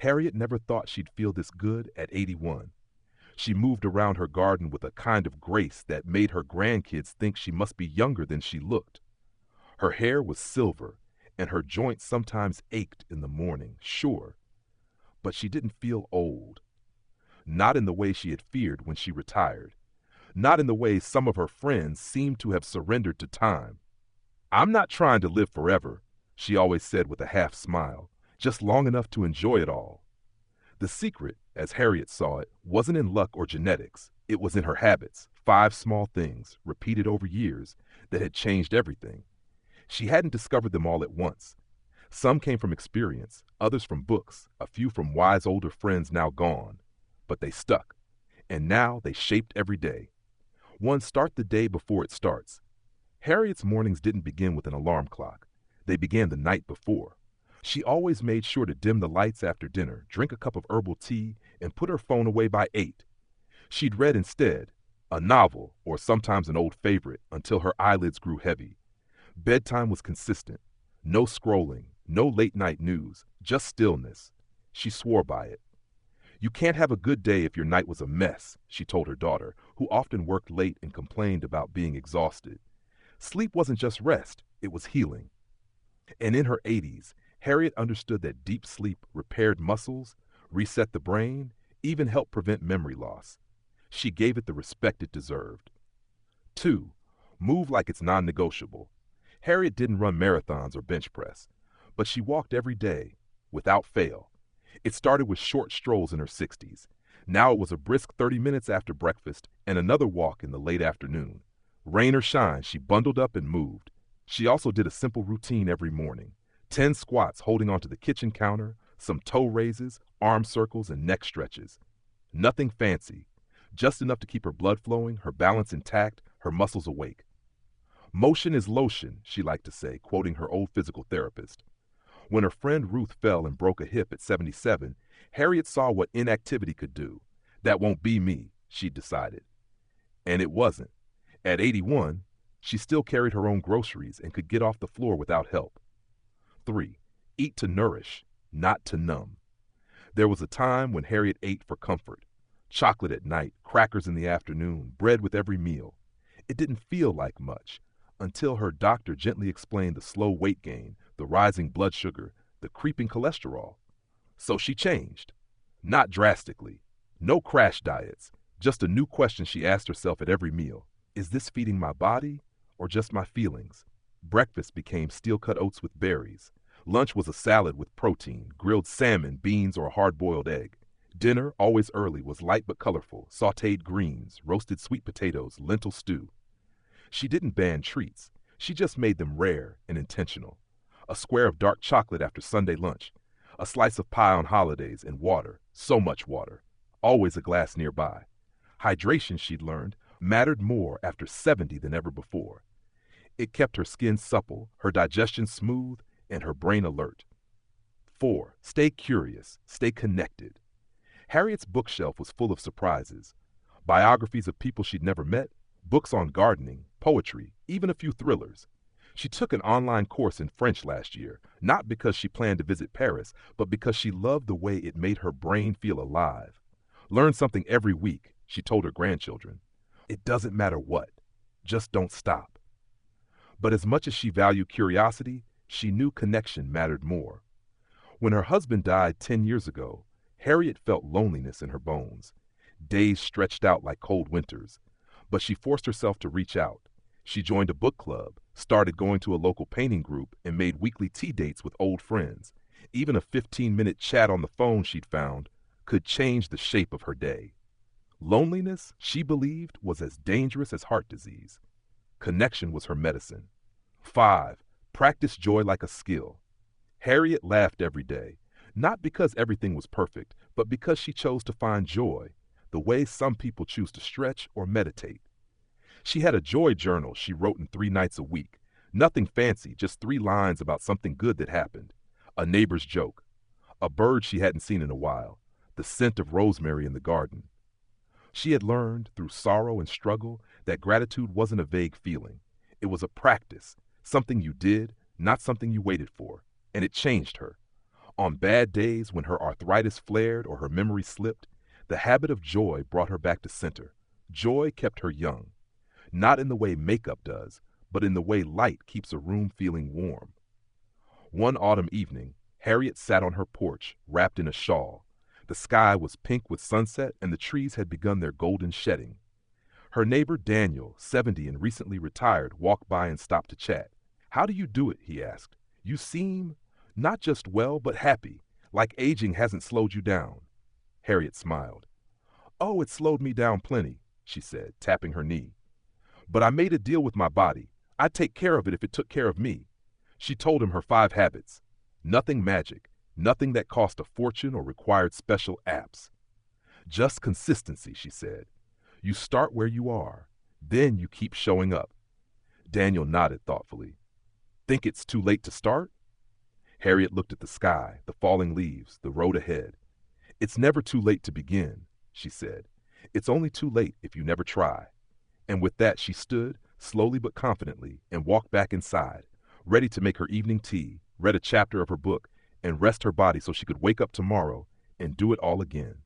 Harriet never thought she'd feel this good at 81. She moved around her garden with a kind of grace that made her grandkids think she must be younger than she looked. Her hair was silver, and her joints sometimes ached in the morning, sure, but she didn't feel old. Not in the way she had feared when she retired. Not in the way some of her friends seemed to have surrendered to time. "I'm not trying to live forever," she always said with a half smile, "just long enough to enjoy it all." The secret, as Harriet saw it, wasn't in luck or genetics. It was in her habits, 5 small things, repeated over years, that had changed everything. She hadn't discovered them all at once. Some came from experience, others from books, a few from wise older friends now gone. But they stuck, and now they shaped every day. One, start the day before it starts. Harriet's mornings didn't begin with an alarm clock. They began the night before. She always made sure to dim the lights after dinner, drink a cup of herbal tea, and put her phone away by 8. She'd read instead, a novel or sometimes an old favorite, until her eyelids grew heavy. Bedtime was consistent. No scrolling, no late-night news, just stillness. She swore by it. "You can't have a good day if your night was a mess," she told her daughter, who often worked late and complained about being exhausted. Sleep wasn't just rest, it was healing. And in her 80s, Harriet understood that deep sleep repaired muscles, reset the brain, even helped prevent memory loss. She gave it the respect it deserved. 2. Move like it's non-negotiable. Harriet didn't run marathons or bench press, but she walked every day, without fail. It started with short strolls in her 60s. Now it was a brisk 30 minutes after breakfast and another walk in the late afternoon. Rain or shine, she bundled up and moved. She also did a simple routine every morning. 10 squats holding onto the kitchen counter, some toe raises, arm circles, and neck stretches. Nothing fancy, just enough to keep her blood flowing, her balance intact, her muscles awake. "Motion is lotion," she liked to say, quoting her old physical therapist. When her friend Ruth fell and broke a hip at 77, Harriet saw what inactivity could do. "That won't be me," she decided. And it wasn't. At 81, she still carried her own groceries and could get off the floor without help. 3. Eat to nourish, not to numb. There was a time when Harriet ate for comfort. Chocolate at night, crackers in the afternoon, bread with every meal. It didn't feel like much, until her doctor gently explained the slow weight gain, the rising blood sugar, the creeping cholesterol. So she changed. Not drastically. No crash diets. Just a new question she asked herself at every meal. Is this feeding my body or just my feelings? Breakfast became steel-cut oats with berries. Lunch was a salad with protein, grilled salmon, beans, or a hard-boiled egg. Dinner, always early, was light but colorful, sautéed greens, roasted sweet potatoes, lentil stew. She didn't ban treats. She just made them rare and intentional. A square of dark chocolate after Sunday lunch, a slice of pie on holidays, and water, so much water. Always a glass nearby. Hydration, she'd learned, mattered more after 70 than ever before. It kept her skin supple, her digestion smooth, and her brain alert. 4. Stay curious, stay connected. Harriet's bookshelf was full of surprises. Biographies of people she'd never met, books on gardening, poetry, even a few thrillers. She took an online course in French last year, not because she planned to visit Paris, but because she loved the way it made her brain feel alive. Learn something every week, she told her grandchildren. It doesn't matter what, just don't stop. But as much as she valued curiosity, she knew connection mattered more. When her husband died 10 years ago, Harriet felt loneliness in her bones. Days stretched out like cold winters. But she forced herself to reach out. She joined a book club, started going to a local painting group, and made weekly tea dates with old friends. Even a 15-minute chat on the phone, she'd found, could change the shape of her day. Loneliness, she believed, was as dangerous as heart disease. Connection was her medicine. 5. Practice joy like a skill. Harriet laughed every day, not because everything was perfect, but because she chose to find joy, the way some people choose to stretch or meditate. She had a joy journal she wrote in 3 nights a week. Nothing fancy, just 3 lines about something good that happened. A neighbor's joke, a bird she hadn't seen in a while, the scent of rosemary in the garden. She had learned, through sorrow and struggle, that gratitude wasn't a vague feeling. It was a practice, something you did, not something you waited for, and it changed her. On bad days when her arthritis flared or her memory slipped, the habit of joy brought her back to center. Joy kept her young, not in the way makeup does, but in the way light keeps a room feeling warm. One autumn evening, Harriet sat on her porch, wrapped in a shawl. The sky was pink with sunset, and the trees had begun their golden shedding. Her neighbor Daniel, 70 and recently retired, walked by and stopped to chat. "How do you do it?" he asked. "You seem not just well, but happy, like aging hasn't slowed you down." Harriet smiled. "Oh, it slowed me down plenty," she said, tapping her knee. "But I made a deal with my body. I'd take care of it if it took care of me." She told him her 5 habits. Nothing magic, nothing that cost a fortune or required special apps. Just consistency, she said. You start where you are, then you keep showing up. Daniel nodded thoughtfully. "Think it's too late to start?" Harriet looked at the sky, the falling leaves, the road ahead. "It's never too late to begin," she said. "It's only too late if you never try." And with that she stood, slowly but confidently, and walked back inside, ready to make her evening tea, read a chapter of her book, and rest her body so she could wake up tomorrow and do it all again.